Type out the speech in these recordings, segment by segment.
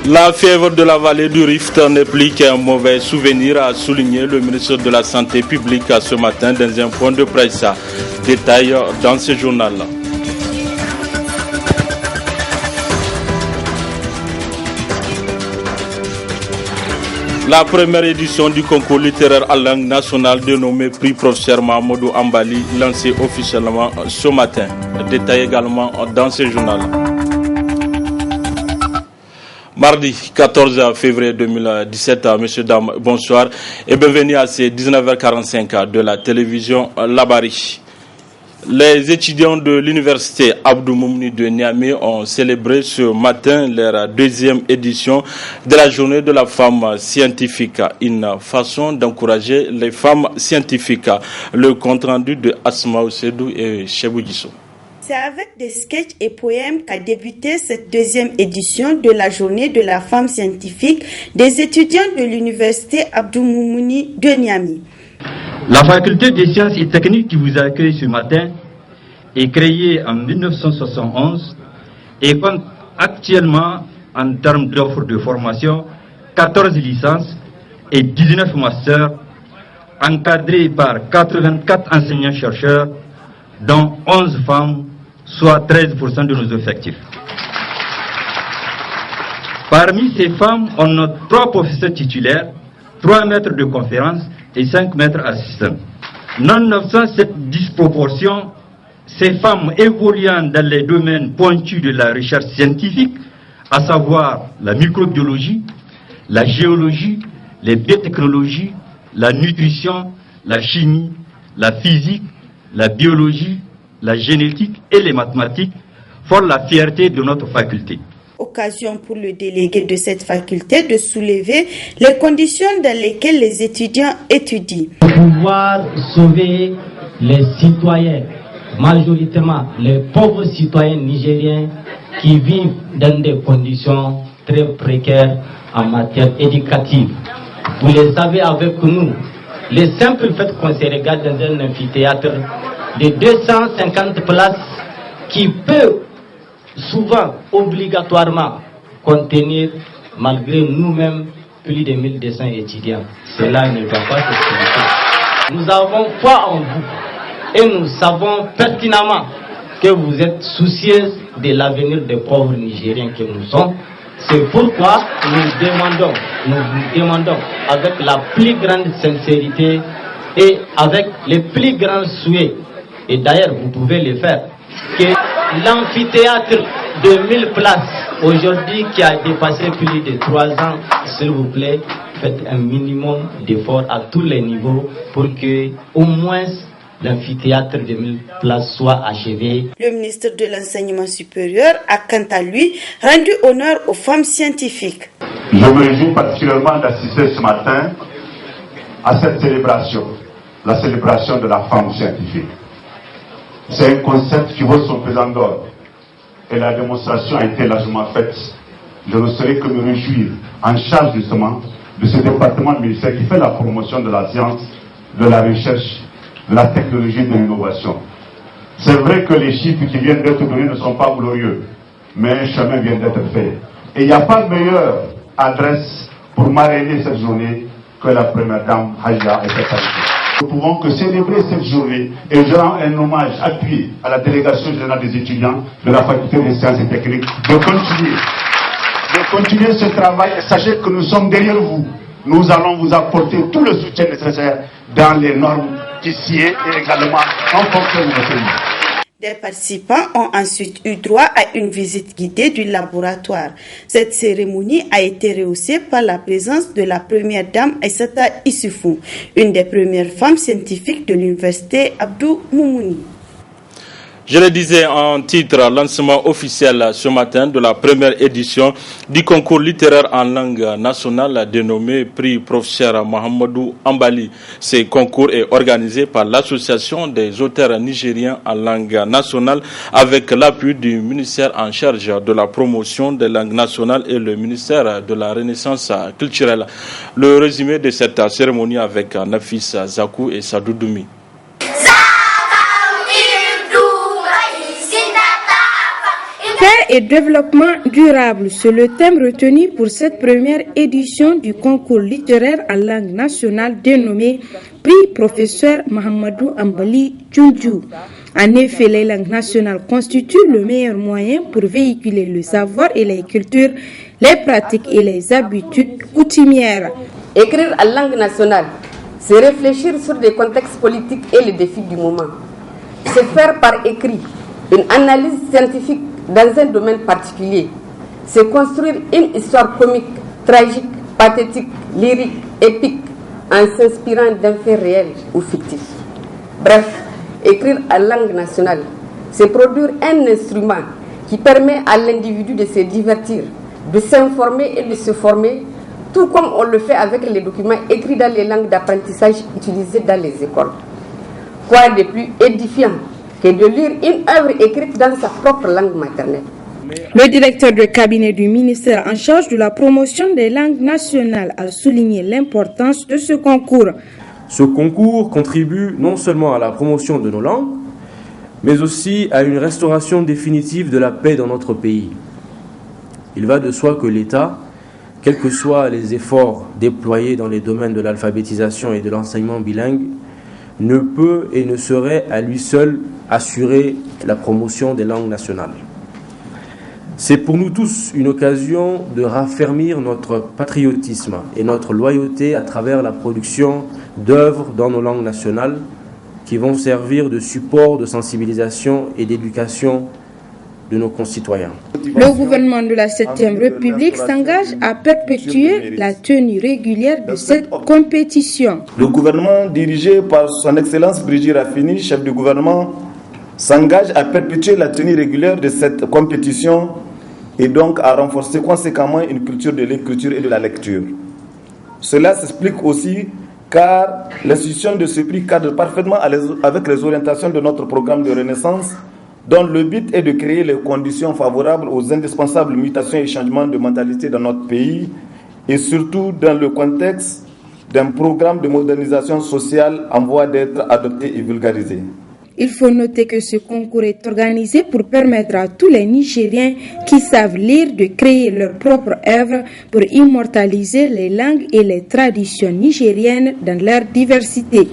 La fièvre de la vallée du Rift n'est plus qu'un mauvais souvenir, a souligné le ministre de la Santé publique ce matin dans un point de presse. Détail dans ce journal. La première édition du concours littéraire en langue nationale dénommé Prix Professeur Mahamadou Ambali, lancé officiellement ce matin. Détail également dans ce journal. Mardi 14 février 2017, messieurs, dames, bonsoir et bienvenue à ces 19h45 de la télévision Labari. Les étudiants de l'université Abdou Moumouni de Niamey ont célébré ce matin leur deuxième édition de la journée de la femme scientifique, une façon d'encourager les femmes scientifiques. Le compte rendu de Asma Oussedou et Chebou Disso. C'est avec des sketchs et poèmes qu'a débuté cette deuxième édition de la journée de la femme scientifique des étudiants de l'université Abdou Moumouni de Niamey. La faculté des sciences et techniques qui vous accueille ce matin est créée en 1971 et compte actuellement en termes d'offres de formation 14 licences et 19 masters encadrés par 84 enseignants-chercheurs dont 11 femmes, soit 13% de nos effectifs. Parmi ces femmes, on note 3 professeurs titulaires, 3 maîtres de conférence et 5 maîtres assistants. Nonobstant cette disproportion, ces femmes évoluant dans les domaines pointus de la recherche scientifique, à savoir la microbiologie, la géologie, les biotechnologies, la nutrition, la chimie, la physique, la biologie, la génétique et les mathématiques, font la fierté de notre faculté. Occasion pour le délégué de cette faculté de soulever les conditions dans lesquelles les étudiants étudient. Pour pouvoir sauver les citoyens, majoritairement les pauvres citoyens nigériens qui vivent dans des conditions très précaires en matière éducative. Vous le savez avec nous, les simples faits qu'on se regarde dans un amphithéâtre de 250 places qui peut souvent obligatoirement contenir, malgré nous-mêmes, plus de 1200 étudiants. Cela ne va pas se faire. Nous avons foi en vous et nous savons pertinemment que vous êtes soucieuse de l'avenir des pauvres Nigériens que nous sommes. C'est pourquoi nous vous demandons avec la plus grande sincérité et avec les plus grands souhaits, et d'ailleurs vous pouvez le faire, que l'amphithéâtre de 1000 places aujourd'hui qui a dépassé plus de 3 ans, s'il vous plaît, faites un minimum d'efforts à tous les niveaux pour que au moins l'amphithéâtre de 1000 places soit achevé. Le ministre de l'Enseignement supérieur a quant à lui rendu honneur aux femmes scientifiques. Je me réjouis particulièrement d'assister ce matin à cette célébration, la célébration de la femme scientifique. C'est un concept qui vaut son pesant d'or et la démonstration a été largement faite. Je ne saurais que me réjouir en charge justement de ce département de ministère qui fait la promotion de la science, de la recherche, de la technologie et de l'innovation. C'est vrai que les chiffres qui viennent d'être donnés ne sont pas glorieux, mais un chemin vient d'être fait. Et il n'y a pas de meilleure adresse pour marrainer cette journée que la première dame Hadja et cette année. Nous ne pouvons que célébrer cette journée et je rends un hommage appuyé à la délégation générale des étudiants de la faculté des sciences et techniques de continuer ce travail et sachez que nous sommes derrière vous. Nous allons vous apporter tout le soutien nécessaire dans les normes qui s'y est et également en fonction de notre pays. Des participants ont ensuite eu droit à une visite guidée du laboratoire. Cette cérémonie a été rehaussée par la présence de la première dame Aïssata Issoufou, une des premières femmes scientifiques de l'université Abdou Moumouni. Je le disais en titre, lancement officiel ce matin de la première édition du concours littéraire en langue nationale dénommé Prix Professeur Mahamadou Ambali. Ce concours est organisé par l'Association des auteurs nigériens en langue nationale avec l'appui du ministère en charge de la promotion des langues nationales et le ministère de la Renaissance culturelle. Le résumé de cette cérémonie avec Nafis Zakou et Sadou Doumi. et développement durable, c'est le thème retenu pour cette première édition du concours littéraire en langue nationale dénommé Prix Professeur Mahamadou Ambali Djoudjou. En effet, les langues nationales constituent le meilleur moyen pour véhiculer le savoir et les cultures, les pratiques et les habitudes coutumières. Écrire en langue nationale, c'est réfléchir sur des contextes politiques et les défis du moment. C'est faire par écrit une analyse scientifique dans un domaine particulier. C'est construire une histoire comique, tragique, pathétique, lyrique, épique, en s'inspirant d'un fait réel ou fictif. Bref, écrire en langue nationale, c'est produire un instrument qui permet à l'individu de se divertir, de s'informer et de se former, tout comme on le fait avec les documents écrits dans les langues d'apprentissage utilisées dans les écoles. Quoi de plus édifiant que de lire une œuvre écrite dans sa propre langue maternelle. Le directeur de cabinet du ministère en charge de la promotion des langues nationales a souligné l'importance de ce concours. Ce concours contribue non seulement à la promotion de nos langues, mais aussi à une restauration définitive de la paix dans notre pays. Il va de soi que l'État, quels que soient les efforts déployés dans les domaines de l'alphabétisation et de l'enseignement bilingue, ne peut et ne saurait à lui seul assurer la promotion des langues nationales. C'est pour nous tous une occasion de raffermir notre patriotisme et notre loyauté à travers la production d'œuvres dans nos langues nationales qui vont servir de support de sensibilisation et d'éducation de nos concitoyens. Le gouvernement de la 7e République s'engage à perpétuer la tenue régulière de cette compétition. Le gouvernement dirigé par son Excellence Brigitte Raffini, chef du gouvernement, s'engage à perpétuer la tenue régulière de cette compétition et donc à renforcer conséquemment une culture de l'écriture et de la lecture. Cela s'explique aussi car l'institution de ce prix cadre parfaitement avec les orientations de notre programme de renaissance, dont le but est de créer les conditions favorables aux indispensables mutations et changements de mentalité dans notre pays, et surtout dans le contexte d'un programme de modernisation sociale en voie d'être adopté et vulgarisé. Il faut noter que ce concours est organisé pour permettre à tous les Nigériens qui savent lire de créer leur propre œuvre pour immortaliser les langues et les traditions nigériennes dans leur diversité.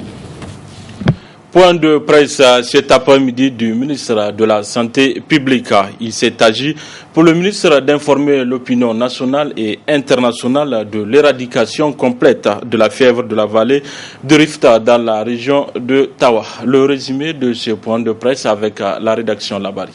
Point de presse cet après-midi du ministre de la Santé publique. Il s'est agi pour le ministre d'informer l'opinion nationale et internationale de l'éradication complète de la fièvre de la vallée de Rift dans la région de Tawa. Le résumé de ce point de presse avec la rédaction Labari.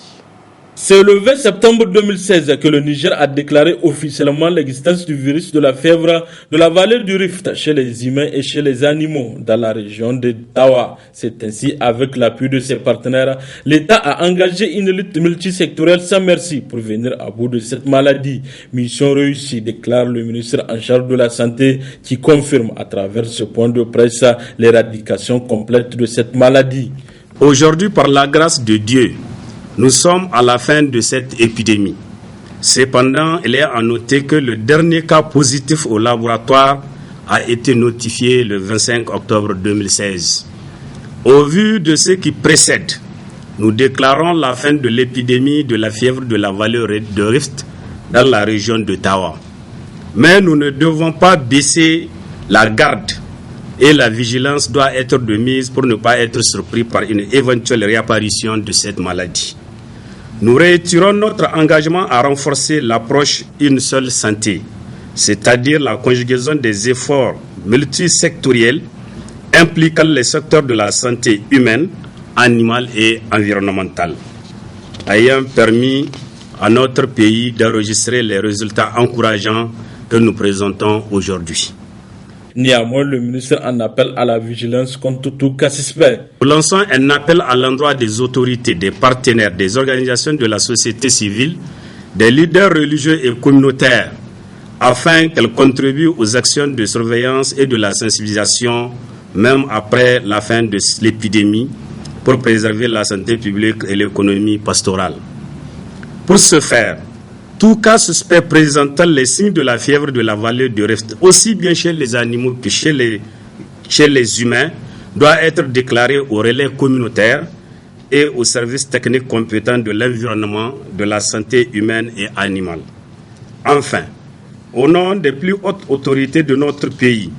C'est le 20 septembre 2016 que le Niger a déclaré officiellement l'existence du virus de la fièvre de la vallée du Rift chez les humains et chez les animaux dans la région de Tawa. C'est ainsi, avec l'appui de ses partenaires, l'État a engagé une lutte multisectorielle sans merci pour venir à bout de cette maladie. Mission réussie, déclare le ministre en charge de la Santé, qui confirme à travers ce point de presse l'éradication complète de cette maladie. Aujourd'hui, par la grâce de Dieu, nous sommes à la fin de cette épidémie. Cependant, il est à noter que le dernier cas positif au laboratoire a été notifié le 25 octobre 2016. Au vu de ce qui précède, nous déclarons la fin de l'épidémie de la fièvre de la vallée de Rift dans la région de Tawa. Mais nous ne devons pas baisser la garde et la vigilance doit être de mise pour ne pas être surpris par une éventuelle réapparition de cette maladie. Nous réitérons notre engagement à renforcer l'approche une seule santé, c'est-à-dire la conjugaison des efforts multisectoriels impliquant les secteurs de la santé humaine, animale et environnementale, ayant permis à notre pays d'enregistrer les résultats encourageants que nous présentons aujourd'hui. Néanmoins, le ministre en appelle à la vigilance contre tout cas suspect. Nous lançons un appel à l'endroit des autorités, des partenaires, des organisations de la société civile, des leaders religieux et communautaires, afin qu'elles contribuent aux actions de surveillance et de la sensibilisation, même après la fin de l'épidémie, pour préserver la santé publique et l'économie pastorale. Pour ce faire, tout cas suspect présentant les signes de la fièvre de la vallée de Rift, aussi bien chez les animaux que chez les humains, doit être déclaré au relais communautaire et aux services techniques compétents de l'environnement, de la santé humaine et animale. Enfin, au nom des plus hautes autorités de notre pays,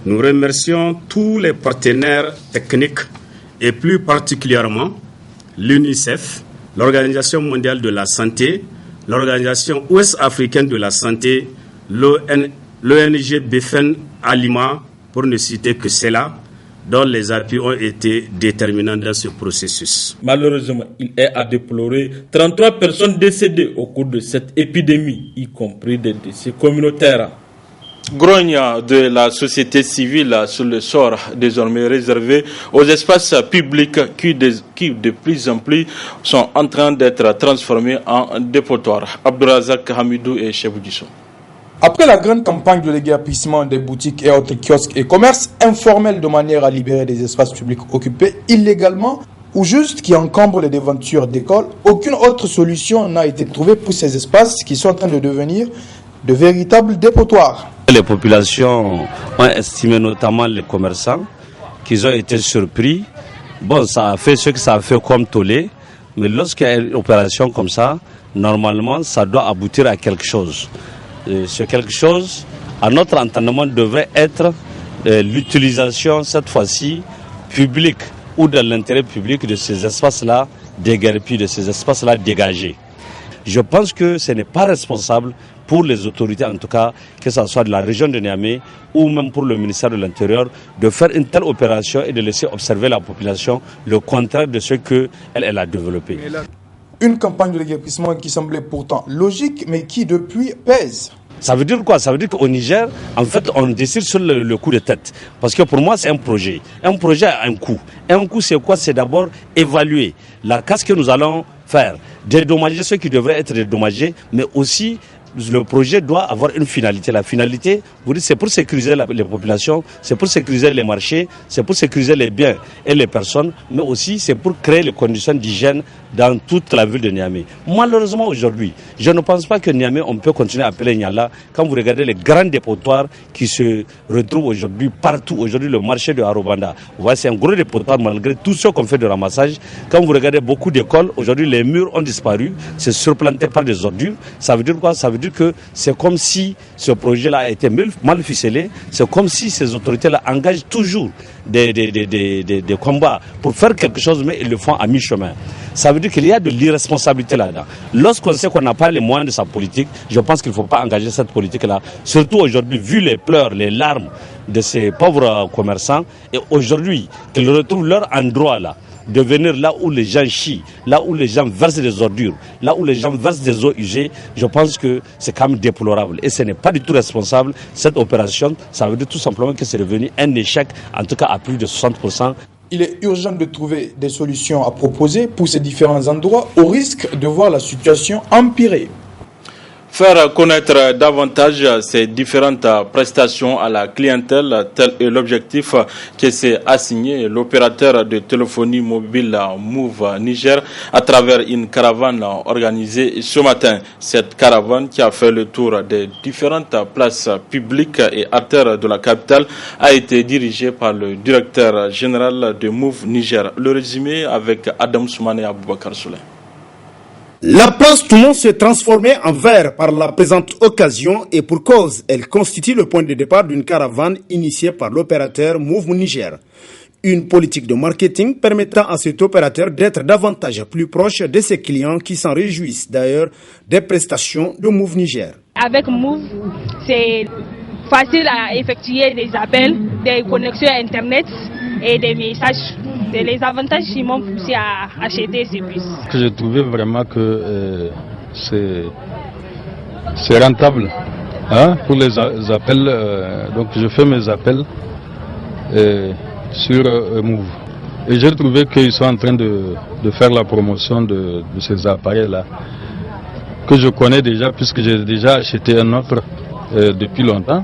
nous remercions tous les partenaires techniques et plus particulièrement l'UNICEF, l'Organisation mondiale de la santé, l'Organisation ouest-africaine de la santé, l'ONG BFN Alima, pour ne citer que cela, dont les appuis ont été déterminants dans ce processus. Malheureusement, il est à déplorer 33 personnes décédées au cours de cette épidémie, y compris des décès communautaires. Grogne de la société civile sur le sort désormais réservé aux espaces publics qui de plus en plus sont en train d'être transformés en dépotoirs. Abdourazak Hamidou et Cheboudisso. Après la grande campagne de déguerpissement des boutiques et autres kiosques et commerces informels de manière à libérer des espaces publics occupés illégalement ou juste qui encombrent les devantures d'écoles, aucune autre solution n'a été trouvée pour ces espaces qui sont en train de devenir de véritables dépotoirs. Les populations ont estimé, notamment les commerçants, qu'ils ont été surpris. Bon, ça a fait ce que ça a fait comme tollé, mais lorsqu'il y a une opération comme ça, normalement, ça doit aboutir à quelque chose. Ce quelque chose, à notre entendement, devrait être l'utilisation, cette fois-ci, publique ou de l'intérêt public de ces espaces-là déguerpis, de ces espaces-là dégagés. Je pense que ce n'est pas responsable pour les autorités, en tout cas, que ce soit de la région de Niamey ou même pour le ministère de l'Intérieur, de faire une telle opération et de laisser observer la population le contraire de ce qu'elle a développé. Une campagne de déguerpissement qui semblait pourtant logique, mais qui depuis pèse. Ça veut dire quoi? Ça veut dire qu'au Niger, en fait, on décide sur le coup de tête. Parce que pour moi, c'est un projet. Un projet a un coût. Un coût, c'est quoi? C'est d'abord évaluer la casse que nous allons faire, dédommager ceux qui devraient être dédommagés, mais aussi le projet doit avoir une finalité. La finalité, vous dites, c'est pour sécuriser les populations, c'est pour sécuriser les marchés, c'est pour sécuriser les biens et les personnes, mais aussi c'est pour créer les conditions d'hygiène dans toute la ville de Niamey. Malheureusement aujourd'hui, je ne pense pas que Niamey, on peut continuer à appeler Niala. Quand vous regardez les grands dépotoirs qui se retrouvent aujourd'hui partout, aujourd'hui le marché de Arobanda, vous voyez, c'est un gros dépotoir malgré tout ce qu'on fait de ramassage. Quand vous regardez beaucoup d'écoles, aujourd'hui les murs ont disparu, c'est surplanté par des ordures. Ça veut dire quoi? Ça veut dire que c'est comme si ce projet-là a été mal ficelé, c'est comme si ces autorités-là engagent toujours des combats pour faire quelque chose, mais ils le font à mi-chemin. Ça veut dire qu'il y a de l'irresponsabilité là-dedans. Lorsqu'on sait qu'on n'a pas les moyens de sa politique, je pense qu'il ne faut pas engager cette politique-là. Surtout aujourd'hui, vu les pleurs, les larmes de ces pauvres commerçants, et aujourd'hui, qu'ils retrouvent leur endroit là, de venir là où les gens chient, là où les gens versent des ordures, là où les gens versent des eaux usées, je pense que c'est quand même déplorable. Et ce n'est pas du tout responsable. Cette opération, ça veut dire tout simplement que c'est devenu un échec, en tout cas à plus de 60%. Il est urgent de trouver des solutions à proposer pour ces différents endroits au risque de voir la situation empirer. Faire connaître davantage ces différentes prestations à la clientèle, tel est l'objectif que s'est assigné l'opérateur de téléphonie mobile Move Niger à travers une caravane organisée ce matin. Cette caravane qui a fait le tour des différentes places publiques et artères de la capitale a été dirigée par le directeur général de Move Niger. Le résumé avec Adam Soumane et Aboubakar Souley. La place Toulon s'est transformée en vert par la présente occasion et pour cause, elle constitue le point de départ d'une caravane initiée par l'opérateur Move Niger. Une politique de marketing permettant à cet opérateur d'être davantage plus proche de ses clients qui s'en réjouissent d'ailleurs des prestations de Move Niger. Avec Move, c'est facile à effectuer des appels, des connexions Internet et des messages. C'est les avantages qui m'ont poussé à acheter ces puces. J'ai trouvé vraiment que c'est rentable pour les appels. Donc je fais mes appels sur Move. Et j'ai trouvé qu'ils sont en train de faire la promotion de ces appareils-là, que je connais déjà puisque j'ai déjà acheté un autre depuis longtemps.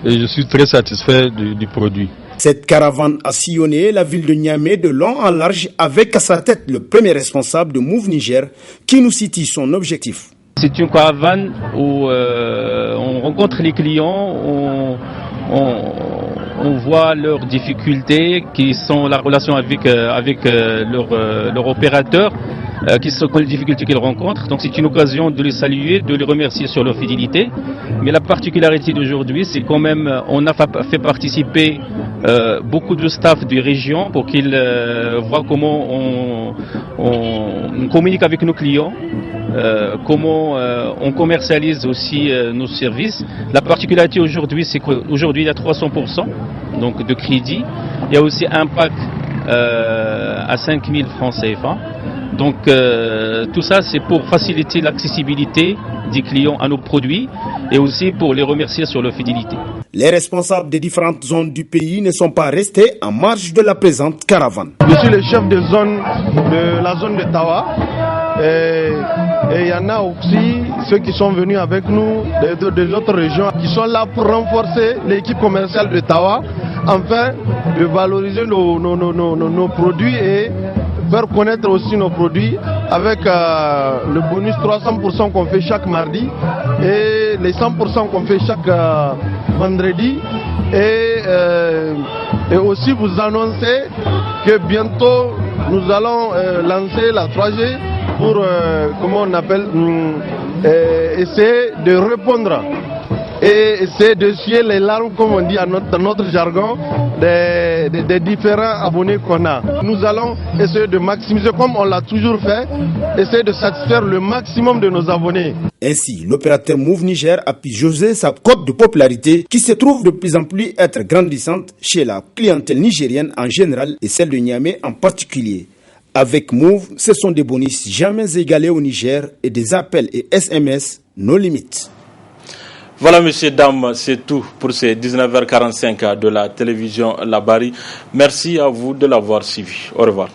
Et je suis très satisfait du produit. Cette caravane a sillonné la ville de Niamey de long en large avec à sa tête le premier responsable de Move Niger qui nous cite son objectif. C'est une caravane où on rencontre les clients, on on voit leurs difficultés qui sont la relation avec leur opérateur, qui sont les difficultés qu'ils rencontrent. Donc c'est une occasion de les saluer, de les remercier sur leur fidélité. Mais la particularité d'aujourd'hui, c'est quand même on a fait participer beaucoup de staff des régions pour qu'ils voient comment on communique avec nos clients. Comment on commercialise aussi nos services. La particularité aujourd'hui, c'est qu'aujourd'hui il y a 300% donc de crédit. Il y a aussi un pack à 5 000 francs CFA. Donc tout ça c'est pour faciliter l'accessibilité des clients à nos produits et aussi pour les remercier sur leur fidélité. Les responsables des différentes zones du pays ne sont pas restés en marge de la présente caravane. Je suis le chef de zone de la zone de Tawa. Et il y en a aussi ceux qui sont venus avec nous des autres régions qui sont là pour renforcer l'équipe commerciale de Tawa afin de valoriser nos produits et faire connaître aussi nos produits avec le bonus 300% qu'on fait chaque mardi et les 100% qu'on fait chaque vendredi et aussi vous annoncer que bientôt nous allons lancer la 3G pour, comment on appelle, essayer de répondre et essayer de suer les larmes, comme on dit dans notre jargon, des différents abonnés qu'on a. Nous allons essayer de maximiser, comme on l'a toujours fait, essayer de satisfaire le maximum de nos abonnés. Ainsi, l'opérateur Move Niger a pu jauger sa cote de popularité qui se trouve de plus en plus être grandissante chez la clientèle nigérienne en général et celle de Niamey en particulier. Avec Move, ce sont des bonus jamais égalés au Niger et des appels et SMS nos limites. Voilà, messieurs, dames, c'est tout pour ces 19h45 de la télévision Labari. Merci à vous de l'avoir suivi. Au revoir.